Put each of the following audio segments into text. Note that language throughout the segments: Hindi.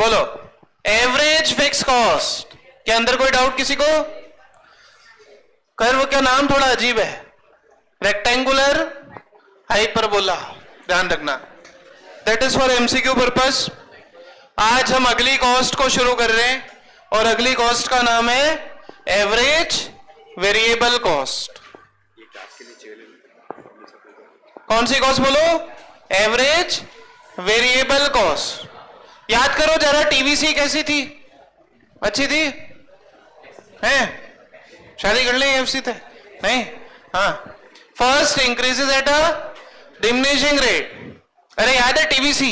बोलो एवरेज फिक्स कॉस्ट के अंदर कोई डाउट किसी को? कर्व का नाम थोड़ा अजीब है, रेक्टेंगुलर हाइपरबोला, ध्यान रखना। That is for MCQ purpose. आज हम अगली कॉस्ट को शुरू कर रहे हैं और अगली कॉस्ट का नाम है एवरेज वेरिएबल कॉस्ट। कौन सी कॉस्ट बोलो? Average variable cost. याद करो जरा, टीवीसी कैसी थी? अच्छी थी? हैं? शादी कर लेंगे एफसी थे? नहीं? हाँ। First increases at a diminishing rate, अरे याद है TVC,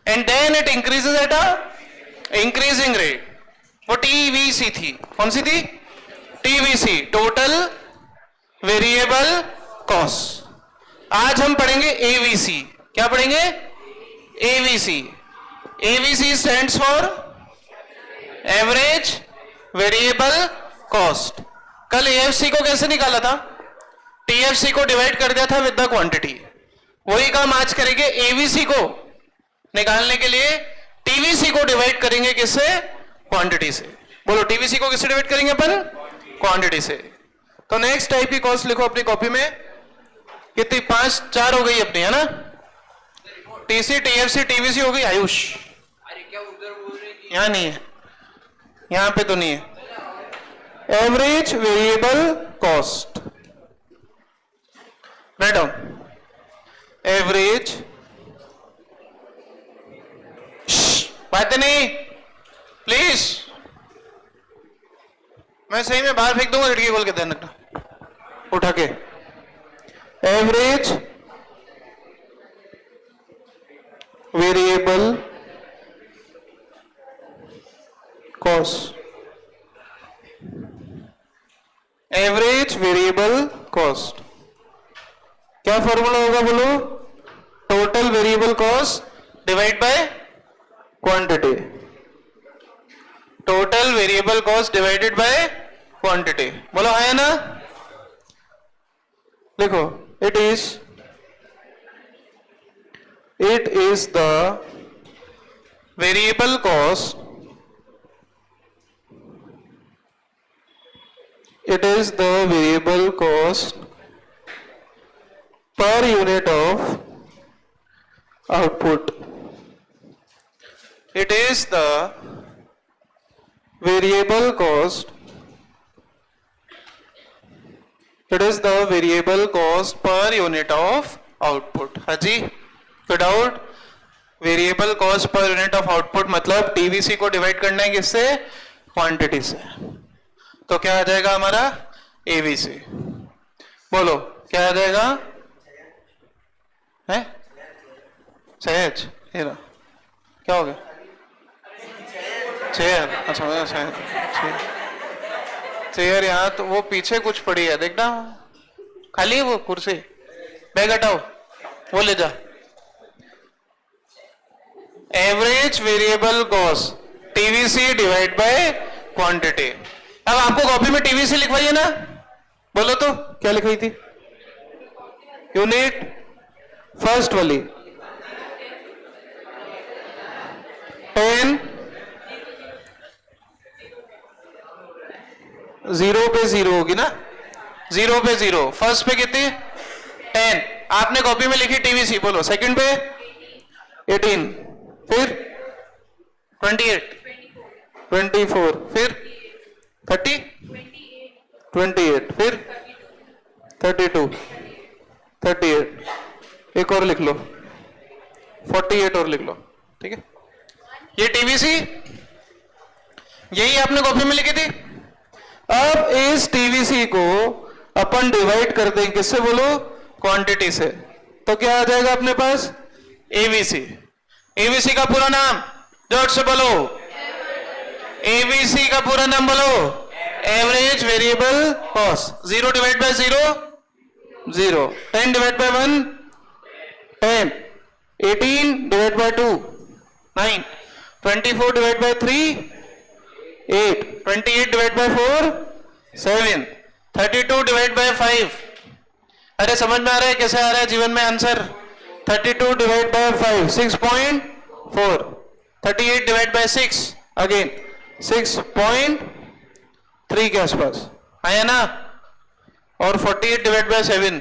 and then it increases at a increasing rate, वो टीवीसी थी। कौन सी थी? TVC, total variable cost. आज हम पढ़ेंगे एवीसी। क्या पढ़ेंगे? AVC. AVC stands for average variable cost. कल एएफसी को कैसे निकाला था? टीएफसी को डिवाइड कर दिया था विद द क्वांटिटी। वही काम आज करेंगे, एवीसी को निकालने के लिए टीवीसी को डिवाइड करेंगे किससे? क्वांटिटी से। बोलो टीवीसी को किससे डिवाइड करेंगे अपन? क्वांटिटी से। तो नेक्स्ट टाइप की कॉस्ट लिखो अपनी कॉपी में। कितनी? 5 4 हो गई अपनी, है ना? टीसी, टीएफसी, टीवीसी हो गई। आयुष यहां नहीं है, यहां पे तो नहीं है। Average variable cost, write down. Average, बातें नहीं प्लीज, मैं सही में बाहर फेंक दूंगा, खिड़की खोल के ध्यान रखना, उठा के। Average variable cost, average variable cost क्या फॉर्मूला होगा बोलो? Total variable cost divide by quantity. Total variable cost divided by quantity. बोलो है ना? लिखो, it is the variable cost, it is the variable cost per unit of output. It is the variable cost, it is the variable cost per unit of output. हाँ जी, कोई doubt? Variable cost per unit of output मतलब टीवीसी को डिवाइड करना है किससे? क्वांटिटी से। तो क्या आ जाएगा हमारा? एवीसी। बोलो क्या आ जाएगा? है सहज, क्या हो गया? चेयर, अच्छा चेयर यहाँ तो वो पीछे कुछ पड़ी है, देखना खाली है वो कुर्सी, बैग हटाओ, वो ले जा। Average variable cost TVC divide by quantity. अब आपको कॉपी में टीवीसी लिखवाइए ना, बोलो तो क्या लिखवाई थी? यूनिट फर्स्ट वाली 10 0 पे 0 होगी ना, 0 पे 0, फर्स्ट पे कितनी? 10। आपने कॉपी में लिखी टीवीसी, बोलो सेकंड पे 18, फिर 28, 24, फिर 30, 28, फिर 32, 38, एक और लिख लो 48 और लिख लो, ठीक है? ये टीवीसी यही आपने कॉपी में लिखी थी। अब इस टीवीसी को अपन डिवाइड कर देंगे किससे बोलो? क्वांटिटी से। तो क्या आ जाएगा अपने पास? एवीसी। एवीसी का पूरा नाम जोर से बोलो। एवीसी का पूरा नाम बोलो। Average variable cost. 0 divide by 0 0, 10 divide by 1 10, 18 divide by 2 9, 24 divide by 3 8, 28 divide by 4 7, 32 divide by 5। अरे समझ में आ रहा है कैसे आ रहा है जीवन में answer? 32 divide by 5 6.4, 38 divide by 6 again 6.3 के आसपास आया ना, और 48 divide by 7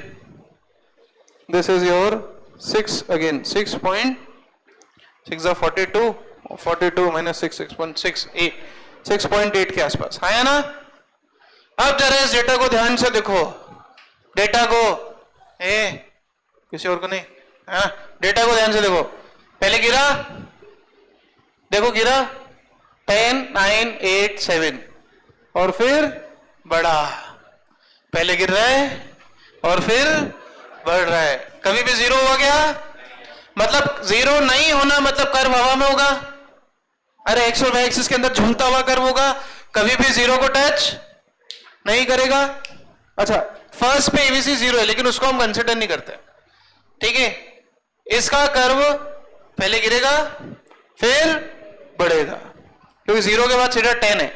this is your 6 again 6.6 42 42 minus 6 6.8 के आसपास आया ना। अब जरा इस डेटा को ध्यान से देखो, डेटा को किसी और को नहीं, हाँ डेटा को ध्यान से देखो। पहले गिरा, देखो गिरा 10 9 8 7 और फिर बढ़ा, पहले गिर रहा है और फिर बढ़ रहा है। कभी भी जीरो हुआ क्या? मतलब जीरो नहीं होना मतलब कर्व हवा में होगा, अरे एक्स और वाई एक्सिस के अंदर झूमता हुआ कर्व होगा, कभी भी जीरो को टच नहीं करेगा। अच्छा फर्स्ट पे एबीसी जीरो है लेकिन उसको हम कंसिडर नहीं करते, ठीक है। इसका कर्व पहले गिरेगा फिर बढ़ेगा, क्योंकि जीरो के बाद सीधा 10 है,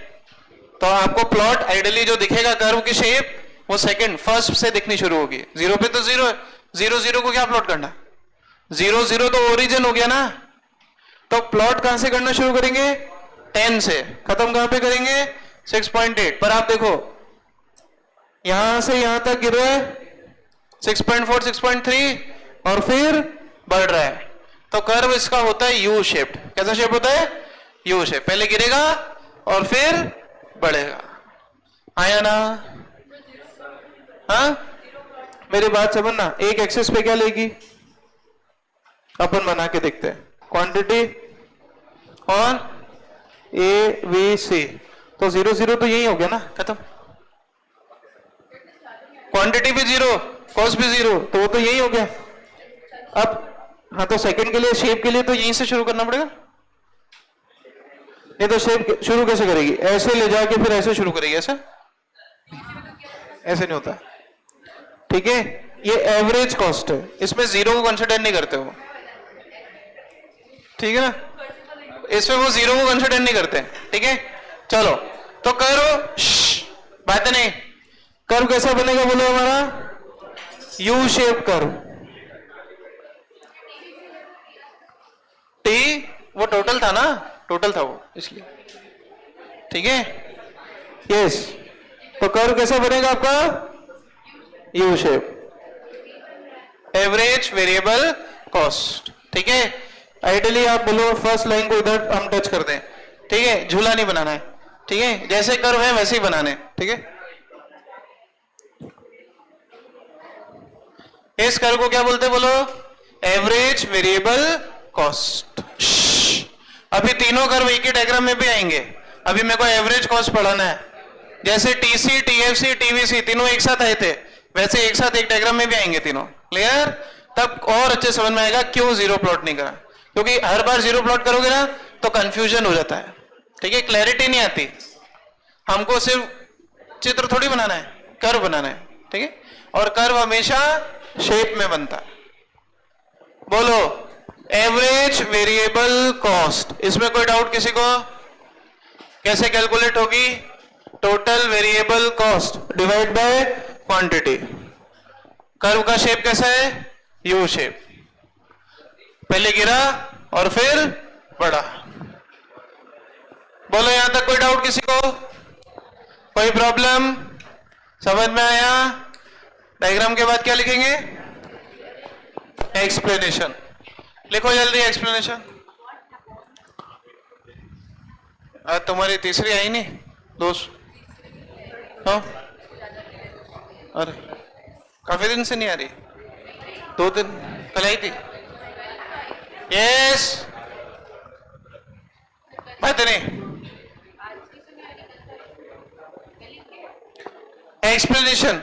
तो आपको प्लॉट आइडियली जो दिखेगा कर्व की शेप वो सेकंड फर्स्ट से दिखनी शुरू होगी। जीरो पे तो जीरो है, जीरो जीरो को क्या प्लॉट करना, जीरो जीरो तो ओरिजिन हो गया ना, तो प्लॉट कहां से करना शुरू करेंगे 10 से, खत्म कहां पे करेंगे 6.8 पर। आप देखो यहां से यहां तक गिर रहा है 6.4 6.3 और फिर बढ़ रहा है, तो कर्व इसका होता है यू शेप्ड। कैसा शेप होता है? यू शेप, पहले गिरेगा और फिर बढ़ेगा। आया ना? हाँ मेरी बात समझना, एक एक्सिस पे क्या लेगी अपन बना के देखते हैं, क्वांटिटी और ए बी सी, तो 0 0 तो यही हो गया ना, खत्म। क्वांटिटी भी जीरो, कॉस्ट भी जीरो, तो वो तो यही हो गया। अब हाँ तो सेकंड के लिए शेप के लिए तो यहीं से शुरू करना पड़ेगा, नहीं तो शेप शुरू कैसे करेगी, ऐसे ले जाके फिर ऐसे शुरू करेगी, ऐसे ऐसे नहीं होता, ठीक है। ये एवरेज कॉस्ट है, इसमें जीरो को कंसिडर नहीं करते हो, ठीक है ना, इसमें वो जीरो को कंसिडर नहीं करते, ठीक है। चलो तो कर्व बात नहीं, कर्व कैसा बनेगा बोलो हमारा यू शेप कर्व। टी वो टोटल था ना, टोटल था वो इसलिए, ठीक है। यस तो कर्व कैसा बनेगा आपका U shape, average variable cost, ठीक है। आइडियली आप बोलो फर्स्ट लाइन को इधर हम टच कर दें, ठीक है, झूला नहीं बनाना है, ठीक है, जैसे कर्व है वैसे ही बनाने, ठीक है। इस कर्व को क्या बोलते बोलो, एवरेज वेरिएबल कॉस्ट। अभी तीनों कर्व एक ही डायग्राम में भी आएंगे, अभी मेरे को एवरेज कॉस्ट पढ़ाना है, जैसे टीसी टीएफसी टीवीसी तीनों एक साथ आए थे वैसे एक साथ एक डायग्राम में भी आएंगे तीनों, क्लियर। तब और अच्छे समझ में आएगा क्यों जीरो प्लॉट नहीं करा, क्योंकि हर बार जीरो प्लॉट करोगे ना तो कंफ्यूजन हो जाता है, ठीक है, क्लैरिटी नहीं आती। हमको सिर्फ चित्र थोड़ी बनाना है, कर्व बनाना है, ठीक है, और कर्व हमेशा शेप में बनता है। बोलो एवरेज वेरिएबल कॉस्ट, इसमें कोई डाउट किसी को? कैसे कैलकुलेट होगी? Total variable cost divide by quantity. Curve का शेप कैसा है? यू शेप, पहले गिरा और फिर बढ़ा। बोलो यहां तक कोई डाउट किसी को? कोई प्रॉब्लम? समझ में आया? डायग्राम के बाद क्या लिखेंगे? एक्सप्लेनेशन। लिखो जल्दी एक्सप्लेनेशन। आज तुम्हारी तीसरी आई नहीं दोस्त? हाँ अरे काफी दिन से नहीं आ रही, 2 दिन कल आई थी। यस बात नहीं। एक्सप्लेनेशन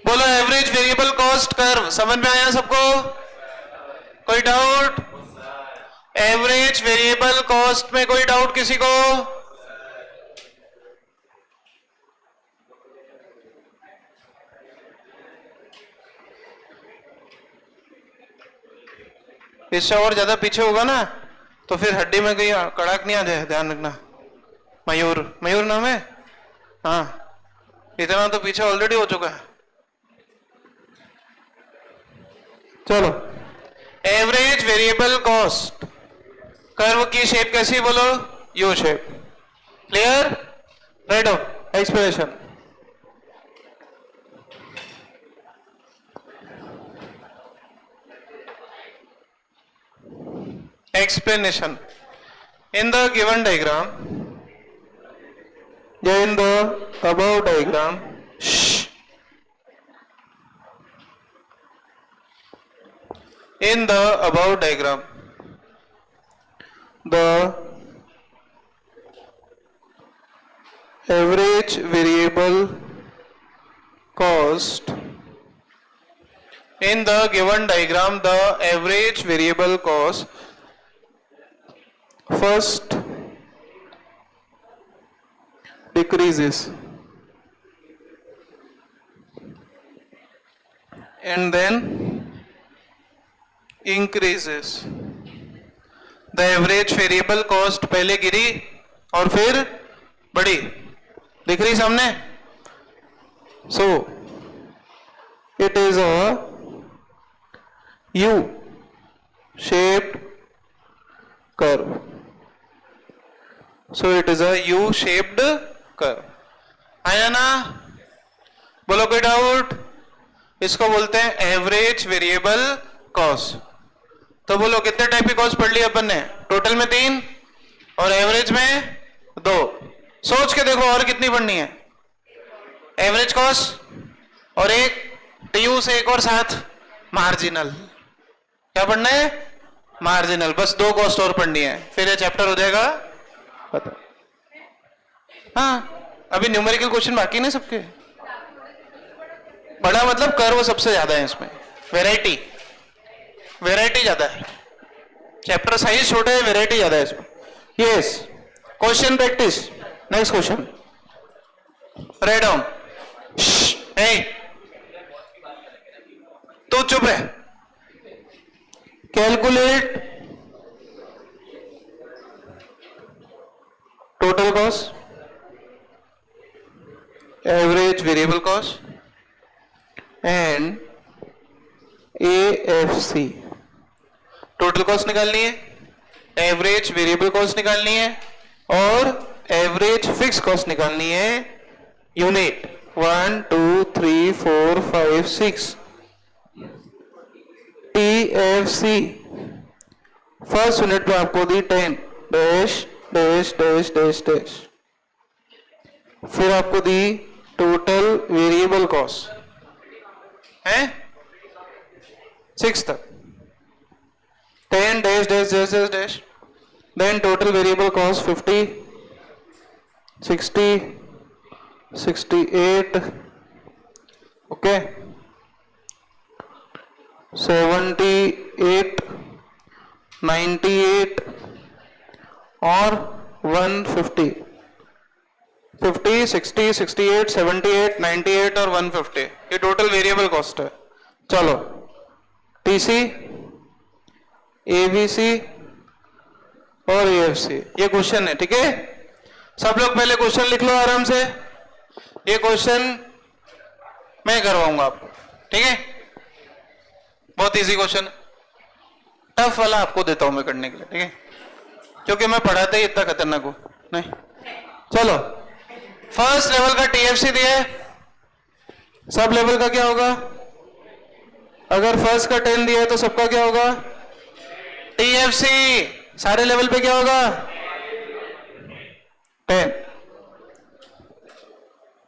बोलो, एवरेज वेरिएबल कॉस्ट कर्व समझ में आया सबको? कोई डाउट? एवरेज वेरिएबल कॉस्ट में कोई डाउट किसी को? इससे और ज्यादा पीछे होगा ना तो फिर हड्डी में कहीं कड़ाक नहीं आ जाए, ध्यान रखना। मयूर, मयूर नाम है? हाँ इतना तो पीछे ऑलरेडी हो चुका है। चलो एवरेज वेरिएबल कॉस्ट कर्व की शेप कैसी बोलो? U shape. क्लियर? राइट हो explanation. Explanation. In the given diagram, in the above diagram, in the above diagram, the average variable cost, in the given diagram, the average variable cost first decreases and then increases. The average variable cost पहले गिरी और फिर बढ़ी, दिख रही सामने? So it is a U shaped curve. So it is a U-shaped curve. आया ना? बोलो कोई डाउट? इसको बोलते हैं एवरेज वेरिएबल कॉस्ट। तो बोलो कितने टाइप की कॉस्ट पढ़ ली अपन ने? टोटल में 3 और एवरेज में 2। सोच के देखो और कितनी पढ़नी है? एवरेज कॉस्ट और एक टीयू से एक और साथ मार्जिनल। क्या पढ़ना है? मार्जिनल। बस 2 कॉस्ट और पढ़नी है, फिर ये चैप्टर हो जाएगा पता। हाँ, अभी न्यूमेरिकल क्वेश्चन बाकी ना सबके। बड़ा मतलब कर्व सबसे ज्यादा है इसमें, वैरायटी ज्यादा है। चैप्टर साइज छोटा है, वैरायटी ज्यादा है इसमें। Yes, question practice. Next question, write down. तू चुप रहे। Calculate total cost, average variable cost and AFC। Total cost निकालनी है, एवरेज वेरिएबल कॉस्ट निकालनी है और एवरेज फिक्स कॉस्ट निकालनी है। यूनिट 1 2 3 4 5 6। TFC फर्स्ट यूनिट पे आपको दी 10 dash dash dash dash dash, फिर आपको दी टोटल वेरिएबल कॉस्ट है 6 तक, 10 dash dash dash dash dash, then total variable cost 50 60 68 okay 78 98 और 150। 50 60 68 78 98 और 150 ये टोटल वेरिएबल कॉस्ट है। चलो टीसी, एबीसी और एएफसी ये क्वेश्चन है, ठीक है? सब लोग पहले क्वेश्चन लिख लो आराम से। ये क्वेश्चन मैं करवाऊंगा आपको, ठीक है? बहुत इजी क्वेश्चन, टफ वाला आपको देता हूं मैं करने के लिए, ठीक है? क्योंकि मैं पढ़ाता ही इतना खतरनाक हूं नहीं। चलो फर्स्ट लेवल का टीएफसी दिया है, सब लेवल का क्या होगा? अगर फर्स्ट का 10 दिया है तो सबका क्या होगा? टीएफसी। सारे लेवल पे क्या होगा? 10।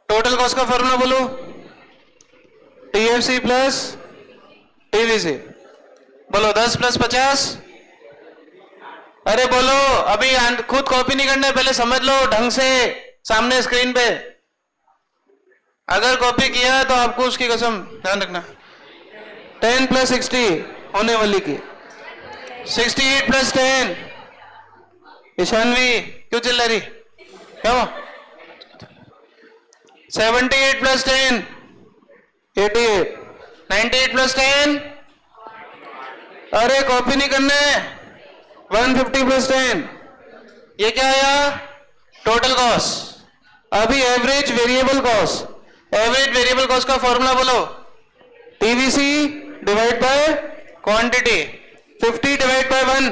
टोटल कॉस्ट का फॉर्मूला बोलो, टीएफसी प्लस टीवीसी। बोलो 10 प्लस 50। अरे बोलो, अभी खुद कॉपी नहीं करना है, पहले समझ लो ढंग से सामने स्क्रीन पे। अगर कॉपी किया तो आपको उसकी कसम ध्यान रखना। 10 प्लस 60 होने वाली की 68 प्लस 10। ईशानवी क्यों चिल्ला रही? क्या 78 प्लस 10 88 98 प्लस 10। अरे कॉपी नहीं करना है। 150 प्लस 10 ये क्या आया? Total cost. अभी average variable cost, average variable cost का फॉर्मूला बोलो, TVC divide by quantity. 50 divide by 1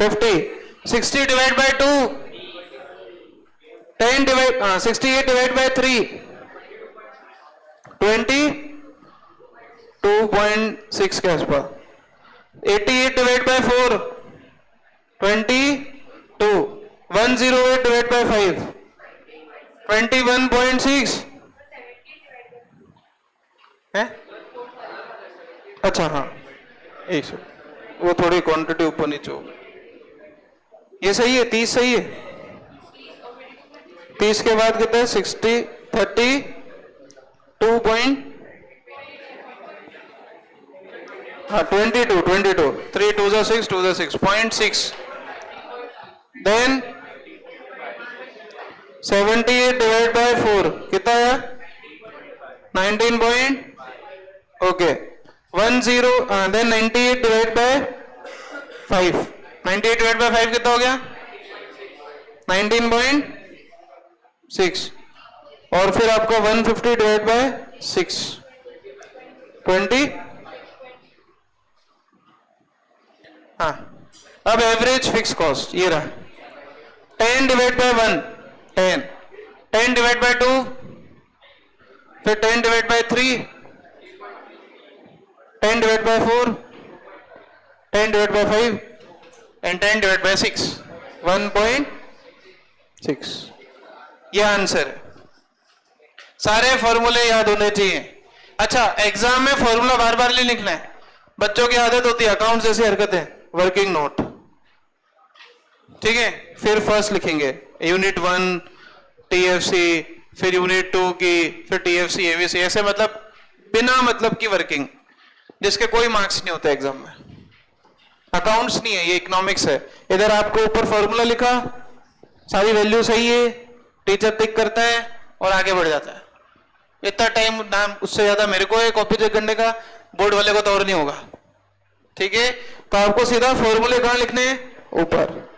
50, 60 divide by 2, 10 divide 68 divide by 3, 22.6 के आसपास, 88 डिवाइड बाय 4, 22, 108 डिवाइड बाय 5, 21.6 है। अच्छा हाँ, एक सेकंड, वो थोड़ी क्वांटिटी ऊपर नीचे हो, ये सही है, 30 सही है। 30 के बाद कितना है, 60, 32 पॉइंट, हाँ 22, 3 2 6 2 6 0.6, देन 78 डिवाइड बाय 4 कितना है, 19 point, okay 10, then 98 divide by 5, 98 divide by 5 कितना हो गया, 19.6, और फिर आपका 150 डिवाइड बाय 6, 20, हाँ। अब एवरेज फिक्स कॉस्ट ये रहा, 10 डिवाइड बाय 1, 10, 10 डिवाइड बाय 2, फिर 10 divide by 3, 10 divide by 4, 10 divide by 5 and 10 divide by 6, 1.6, ये आंसर है। सारे फॉर्मूले याद होने चाहिए। अच्छा, एग्जाम में फॉर्मूला बार बार नहीं लिखना है, बच्चों की आदत होती है अकाउंट जैसी हरकतें, वर्किंग नोट, ठीक है। फिर फर्स्ट लिखेंगे यूनिट 1 टीएफसी, फिर यूनिट 2 की, फिर टीएफसी एवीसी, ऐसे मतलब बिना मतलब की वर्किंग, जिसके कोई मार्क्स नहीं होते एग्जाम में। अकाउंट्स नहीं है, ये इकोनॉमिक्स है। इधर आपको ऊपर फॉर्मूला लिखा, सारी वैल्यू सही है, टीचर टिक करता है और आगे बढ़ जाता है। इतना टाइम नाम उससे ज्यादा मेरे को है कॉपी चेक करने का, बोर्ड वाले को तो और नहीं होगा, ठीक है। तो आपको सीधा फॉर्मूले कहां लिखने हैं, ऊपर,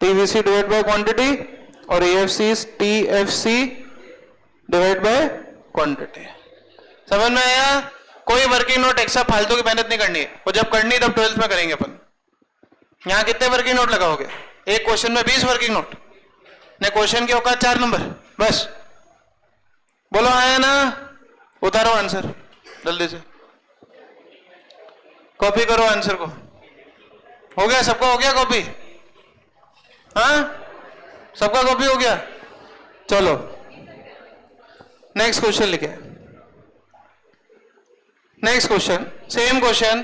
टीवीसी डिवाइड बाय क्वांटिटी और AFC TFC divide by quantity. समझ में आया? कोई वर्किंग नोट एक्स्ट्रा फालतू की मेहनत नहीं करनी है, और जब करनी तब 12th में करेंगे अपन। यहां कितने वर्किंग नोट लगाओगे, एक क्वेश्चन में 20 वर्किंग नोट, ने क्वेश्चन के औकात 4 नंबर बस। बोलो आया ना, उतारो आंसर जल्दी से, कॉपी करो आंसर को। हो गया सबका, हो गया कॉपी? हाँ, सबका कॉपी हो गया। चलो नेक्स्ट क्वेश्चन लिखे। Next question, same question,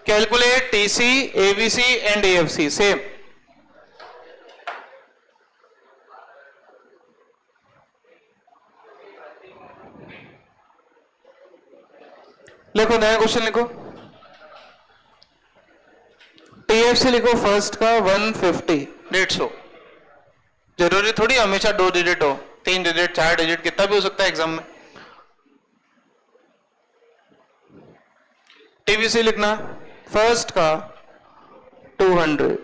calculate TC ABC and AFC, same. लिखो, नया क्वेश्चन लिखो। टीएफसी लिखो फर्स्ट का 150, 150। जरूरी थोड़ी हमेशा 2 डिजिट हो, 3 डिजिट, 4 डिजिट, कितना भी हो सकता है एग्जाम में। टीवीसी लिखना फर्स्ट का 200,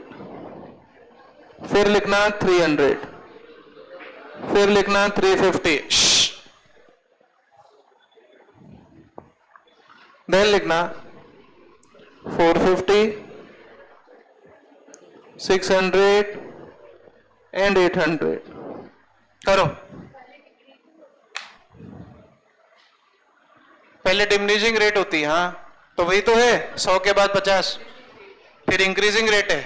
फिर लिखना 300, फिर लिखना 350, देन लिखना 450, 600 एंड 800। करो, पहले डिमिनिशिंग रेट होती है, हाँ तो वही तो है, 100 के बाद 50, फिर इंक्रीजिंग रेट है,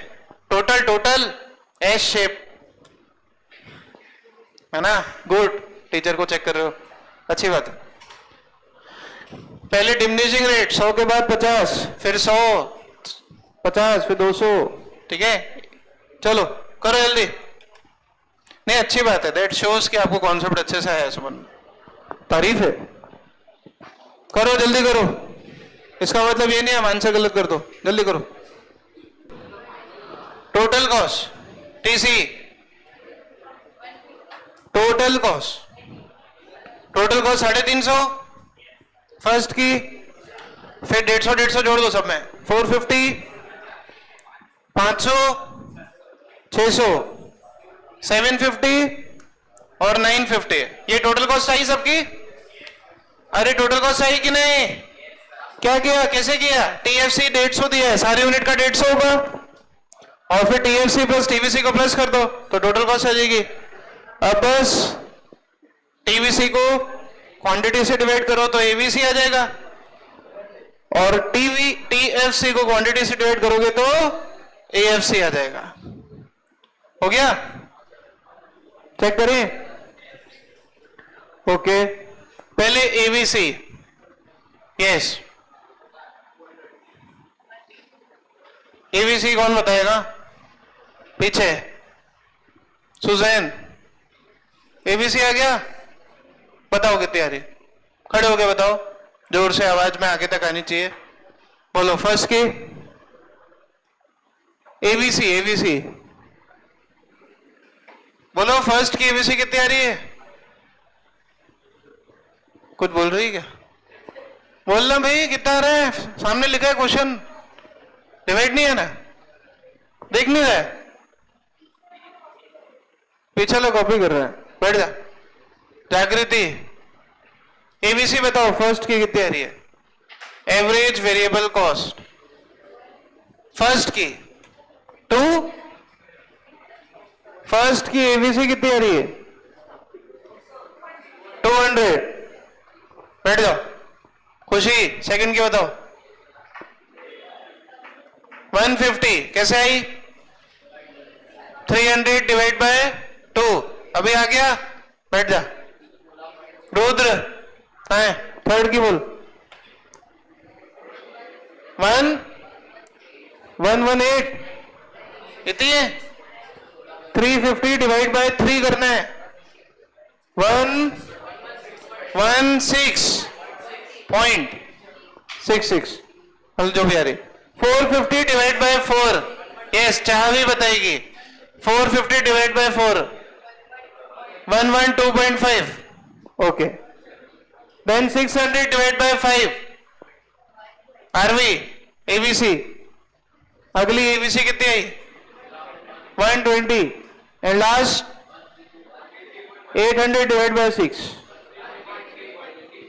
टोटल एस शेप है ना। गुड, टीचर को चेक कर रहे हो, अच्छी बात है। पहले डिमिनिशिंग रेट 100 के बाद 50, फिर 100, 50, फिर 200, ठीक है। चलो करो जल्दी। नहीं अच्छी बात है, दैट शोज कि आपको कॉन्सेप्ट अच्छे से आया समझ में, तारीफ है। करो जल्दी करो, इसका मतलब ये नहीं है आंसर गलत कर दो, जल्दी करो। Total cost TC, total cost 350 first की, फिर 150 जोड़ दो सब में, 450, 500, 600, 750 और 950। ये टोटल कॉस्ट आई सबकी? अरे टोटल कॉस्ट आई कि नहीं? क्या किया, कैसे किया? टीएफसी 150 दिया है, सारे यूनिट का 150 होगा, और फिर टीएफसी प्लस टीवीसी को प्लस कर दो तो टोटल कॉस्ट आ जाएगी। अब बस टीवीसी को क्वांटिटी से डिवाइड करो तो एवीसी आ जाएगा, और टीएफसी को क्वांटिटी से डिवाइड करोगे तो एएफसी आ जाएगा। हो गया? चेक करें। ओके, पहले एवीसी। यस, एवीसी कौन बताएगा? पीछे सुजैन, एबीसी आ गया? बताओ कितनी आ रही? खड़े होके बताओ, जोर से आवाज में आगे तक आनी चाहिए। बोलो फर्स्ट की एबीसी, एबीसी बोलो, फर्स्ट की एबीसी कितनी आ रही है? कुछ बोल रही है क्या? बोलना भाई, कितना आ रहा है? सामने लिखा है क्वेश्चन, डिवाइड नहीं है ना, देख नहीं रहा है, पीछे वाला कॉपी कर रहा है। बैठ जा। जागृति, एबीसी बताओ, फर्स्ट की कितनी आ रही है? एवरेज वेरिएबल कॉस्ट फर्स्ट की 2, फर्स्ट की एबीसी कितनी आ रही है? 200। बैठ जाओ। खुशी, सेकंड की बताओ। 150 कैसे आई? 300 डिवाइड बाय 2, अभी आ गया? बैठ जा। रुद्र है, थर्ड की बोल। 118 इतनी है? 350 डिवाइड बाय 3 करना है। 116.66 जो भी आ रही। 450 डिवाइड बाय 4, यस चाह भी बताएगी। 450 divide by 4, 112.5। Okay, then 600 divide by 5, RV ABC. अगली एबीसी कितनी आई? 120। And last 800 divide by 6।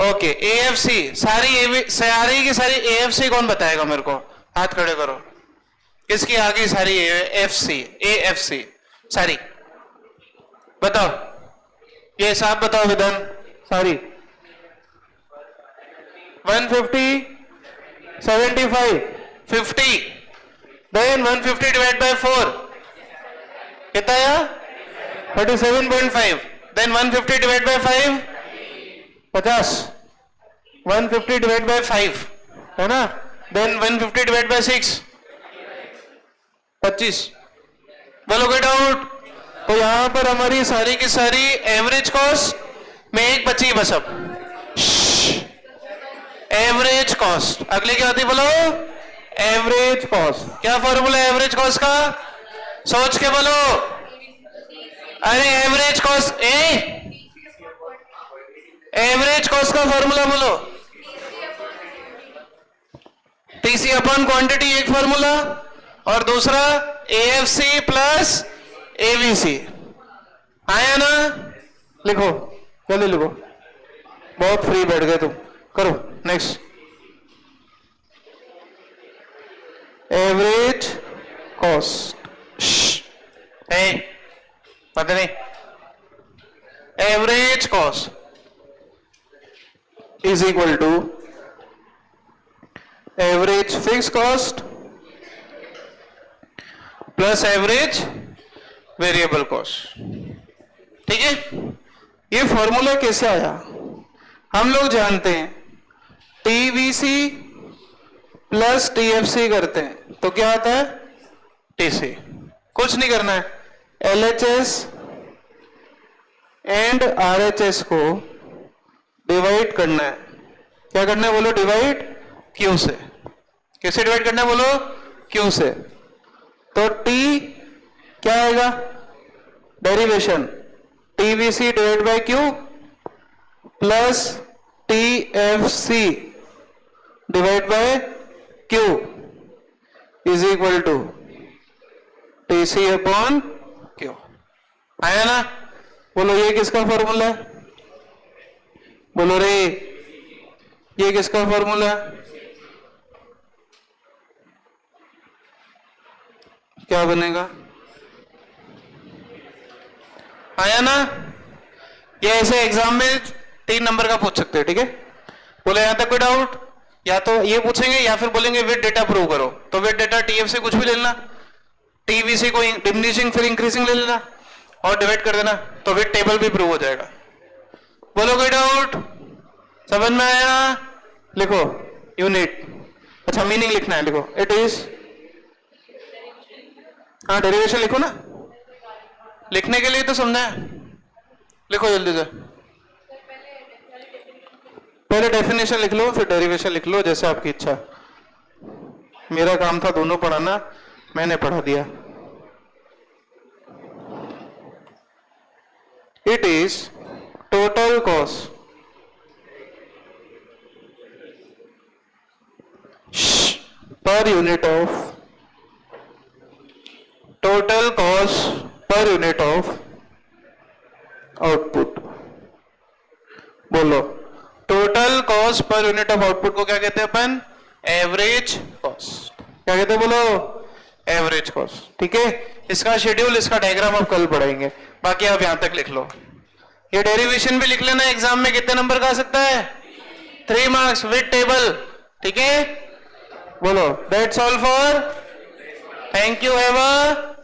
Okay, AFC सारी की सारी एएफसी कौन बताएगा मेरे को? हाथ खड़े करो। किसकी आगे सारी एएफसी सारी बताओ। ये साहब बताओ विधान सारी। 150, 75, 50, देन 150 डिवाइड बाय 4 कितना आया? 37.5। Then 150 divide by 5 50। 150 divide by 5 है ना? Then 150 divide by 6 25। बोलो गेट आउट। तो यहां पर हमारी सारी की सारी एवरेज कॉस्ट में एक बची बस। अब एवरेज कॉस्ट, अगली क्या होती बोलो? Average cost. क्या फॉर्मूला है एवरेज कॉस्ट का? सोच के बोलो। अरे एवरेज कॉस्ट, एवरेज कॉस्ट का फॉर्मूला बोलो। टीसी अपॉन क्वांटिटी एक फॉर्मूला, और दूसरा एएफसी प्लस एवीसी। आया ना? लिखो, जल्दी लिखो, बहुत फ्री बैठ गए तुम। करो नेक्स्ट। एवरेज कॉस्ट, पता नहीं। Average cost is equal to average fix cost plus average variable cost. ठीक है? ये फॉर्मूला कैसे आया? हम लोग जानते हैं टीवीसी प्लस टीएफसी करते हैं तो क्या आता है? टीसी। कुछ नहीं करना है, एलएचएस एंड आरएचएस को डिवाइड करना है। क्या करना है बोलो? डिवाइड क्यू से। कैसे डिवाइड करना है बोलो? क्यू से। तो टी क्या आएगा? Derivation TVC divide by Q plus TFC divide by Q is equal to TC upon Q. आया ना? बोलो ये किसका फॉर्मूला है? बोलो रे, ये किसका फॉर्मूला है? क्या बनेगा? आया ना? ये ऐसे एग्जाम में 3 नंबर का पूछ सकते हैं, ठीक है? बोले यहां तक कोई डाउट? या तो ये पूछेंगे या फिर बोलेंगे विद डेटा प्रूव करो, तो विद डेटा टीएफ से कुछ भी ले लेना, टीवीसी को डिमिनिशिंग फिर इंक्रीजिंग ले लेना और डिवाइड कर देना, तो विद टेबल भी प्रूव हो जाएगा। बोलो कोई डाउट? समझ में आया? लिखो यूनिट, अच्छा मीनिंग लिखना है, लिखो इट इज, हाँ डेरिवेशन लिखो ना, लिखने के लिए तो समझा है, लिखो जल्दी से। पहले डेफिनेशन लिख लो फिर डेरिवेशन लिख लो, जैसे आपकी इच्छा। मेरा काम था दोनों पढ़ाना, मैंने पढ़ा दिया। It is total cost per unit of, total cost per unit of output. बोलो total cost per unit of output को क्या कहते हैं अपन? Average cost. क्या कहते हैं? बोलो एवरेज कॉस्ट। ठीक है, इसका शेड्यूल, इसका डायग्राम आप कल पढ़ाएंगे, बाकी आप यहां तक लिख लो। ये डेरिवेशन भी लिख लेना, एग्जाम में कितने नंबर का आ सकता है? 3 मार्क्स विद टेबल। ठीक है, बोलो that's all for, thank you, have a